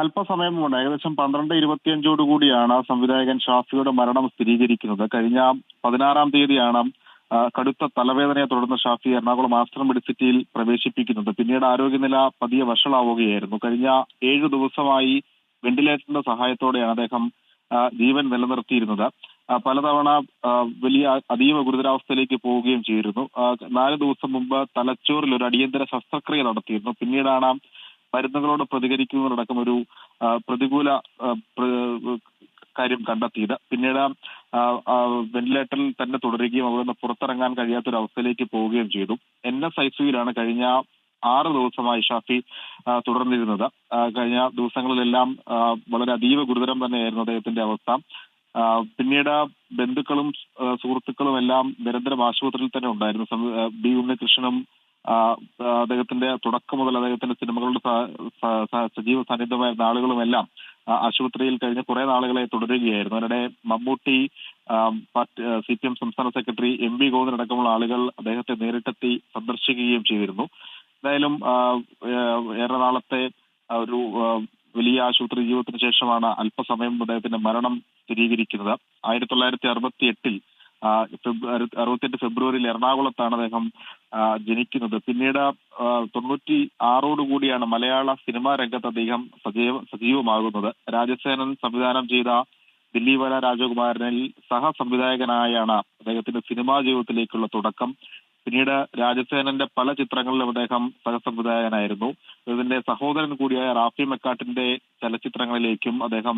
അല്പസമയം മുമ്പ് ഏകദേശം 12:25 കൂടിയാണ് സംവിധായകൻ ഷാഫിയുടെ മരണം സ്ഥിരീകരിക്കുന്നത്. കഴിഞ്ഞ 16-ാം തീയതിയാണ് കടുത്ത തലവേദനയെ തുടർന്ന് ഷാഫി എറണാകുളം ആസ്റ്റർ മെഡിസിറ്റിയിൽ പ്രവേശിപ്പിക്കുന്നത്. പിന്നീട് ആരോഗ്യനില പതിയെ വഷളാവുകയായിരുന്നു. കഴിഞ്ഞ 7 ദിവസമായി വെന്റിലേറ്ററിന്റെ സഹായത്തോടെയാണ് അദ്ദേഹം ജീവൻ നിലനിർത്തിയിരുന്നത്. പലതവണ വലിയ അതീവ ഗുരുതരാവസ്ഥയിലേക്ക് പോവുകയും ചെയ്തിരുന്നു. 4 ദിവസം മുമ്പ് തലച്ചോറിൽ ഒരു അടിയന്തര ശസ്ത്രക്രിയ നടത്തിയിരുന്നു. പിന്നീടാണ് മരുന്നുകളോട് പ്രതികരിക്കുന്നതിനടക്കം ഒരു പ്രതികൂല കാര്യം കണ്ടെത്തിയത്. പിന്നീട് വെന്റിലേറ്ററിൽ തന്നെ തുടരുകയും അവിടെ നിന്ന് പുറത്തിറങ്ങാൻ കഴിയാത്തൊരവസ്ഥയിലേക്ക് പോവുകയും ചെയ്തു. NS-ICUവിലാണ് കഴിഞ്ഞ 6 ദിവസമായി ഷാഫി തുടർന്നിരുന്നത്. കഴിഞ്ഞ ദിവസങ്ങളിലെല്ലാം വളരെ അതീവ ഗുരുതരം തന്നെയായിരുന്നു അദ്ദേഹത്തിന്റെ അവസ്ഥ. പിന്നീട് ബന്ധുക്കളും സുഹൃത്തുക്കളും എല്ലാം നിരന്തരം ആശുപത്രിയിൽ തന്നെ ഉണ്ടായിരുന്നു. B. ഉണ്ണികൃഷ്ണനും അദ്ദേഹത്തിന്റെ തുടക്കം മുതൽ അദ്ദേഹത്തിന്റെ സിനിമകളുടെ സജീവ സാന്നിധ്യമായിരുന്ന ആളുകളുമെല്ലാം ആശുപത്രിയിൽ കഴിഞ്ഞ കുറെ നാളുകളെ തുടരുകയായിരുന്നു. അതിനിടെ മമ്മൂട്ടി, CPM സംസ്ഥാന സെക്രട്ടറി MV ഗോവിന്ദൻ അടക്കമുള്ള ആളുകൾ അദ്ദേഹത്തെ നേരിട്ടെത്തി സന്ദർശിക്കുകയും ചെയ്തിരുന്നു. എന്തായാലും ഏറെ നാളത്തെ ഒരു വലിയ ആശുപത്രി ജീവിതത്തിന് ശേഷമാണ് അല്പസമയം അദ്ദേഹത്തിന്റെ മരണം സ്ഥിരീകരിക്കുന്നത്. 1968 ഫെബ്രുവരിയിൽ എറണാകുളത്താണ് അദ്ദേഹം ജനിക്കുന്നത്. പിന്നീട് 96 കൂടിയാണ് മലയാള സിനിമാ രംഗത്ത് അദ്ദേഹം സജീവമാകുന്നത്. രാജസേനൻ സംവിധാനം ചെയ്ത ദില്ലീവല രാജകുമാരനിൽ സഹസംവിധായകനായാണ് അദ്ദേഹത്തിന്റെ സിനിമാ ജീവിതത്തിലേക്കുള്ള തുടക്കം. പിന്നീട് രാജസേനന്റെ പല ചിത്രങ്ങളിലും അദ്ദേഹം സഹസംവിധായകനായിരുന്നു. ഇതിന്റെ സഹോദരൻ കൂടിയായ റാഫി മെക്കാട്ടിന്റെ ചലച്ചിത്രങ്ങളിലേക്കും അദ്ദേഹം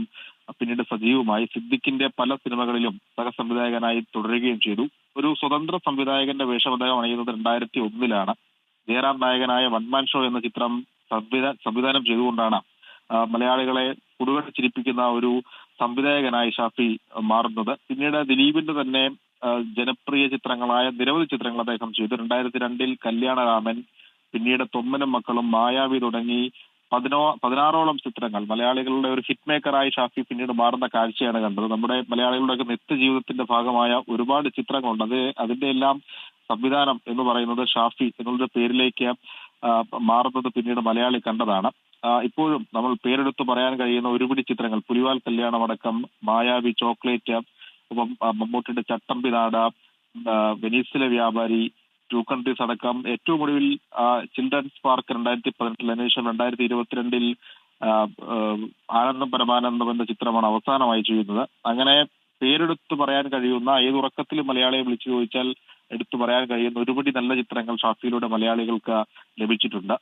പിന്നീട് സജീവമായി. സിദ്ദിഖിന്റെ പല സിനിമകളിലും സഹസംവിധായകനായി തുടരുകയും ചെയ്തു. ഒരു സ്വതന്ത്ര സംവിധായകന്റെ വേഷം അദ്ദേഹം അണിയുന്നത് 2001 ജയറാം നായകനായ വൺമാൻ ഷോ എന്ന ചിത്രം സംവിധാനം ചെയ്തുകൊണ്ടാണ് മലയാളികളെ കുടുകടച്ചിരിപ്പിക്കുന്ന ഒരു സംവിധായകനായി ഷാഫി മാറുന്നത്. പിന്നീട് ദിലീപിന്റെ തന്നെ ജനപ്രിയ ചിത്രങ്ങളായ നിരവധി ചിത്രങ്ങൾ അദ്ദേഹം ചെയ്തു. 2002 കല്യാണരാമൻ, പിന്നീട് തൊമ്മനും മക്കളും, മായാവി തുടങ്ങി 16ഓളം ചിത്രങ്ങൾ മലയാളികളുടെ ഒരു ഹിറ്റ് മേക്കറായി ഷാഫി പിന്നീട് മാറുന്ന കാഴ്ചയാണ് കണ്ടത്. നമ്മുടെ മലയാളികളുടെ നിത്യജീവിതത്തിന്റെ ഭാഗമായ ഒരുപാട് ചിത്രങ്ങളുണ്ട്. അതിന്റെ എല്ലാം സംവിധാനം എന്ന് പറയുന്നത് ഷാഫി എന്നുള്ള പേരിലേക്ക് മാറുന്നത് പിന്നീട് മലയാളി കണ്ടതാണ്. ഇപ്പോഴും നമ്മൾ പേരെടുത്ത് പറയാൻ കഴിയുന്ന ഒരുപിടി ചിത്രങ്ങൾ, പുലിവാൽ കല്യാണമടക്കം, മായാവി, ചോക്ലേറ്റ്, ഒപ്പം മമ്മൂട്ടിയുടെ ചട്ടമ്പിനാട്, വെനീസിലെ വ്യാപാരി, 2 കൺട്രീസ് അടക്കം ഏറ്റവും ഒടുവിൽ ചിൽഡ്രൻസ് പാർക്ക് 2018, അതിനുശേഷം 2022 ആനന്ദം പരമാനന്ദം എന്ന ചിത്രമാണ് അവസാനമായി ചെയ്യുന്നത്. അങ്ങനെ പേരെടുത്ത് പറയാൻ കഴിയുന്ന, ഏതുറക്കത്തിലും മലയാളിയെ വിളിച്ചു ചോദിച്ചാൽ എടുത്തു പറയാൻ കഴിയുന്ന ഒരുപടി നല്ല ചിത്രങ്ങൾ ഷാഫിയിലൂടെ മലയാളികൾക്ക് ലഭിച്ചിട്ടുണ്ട്.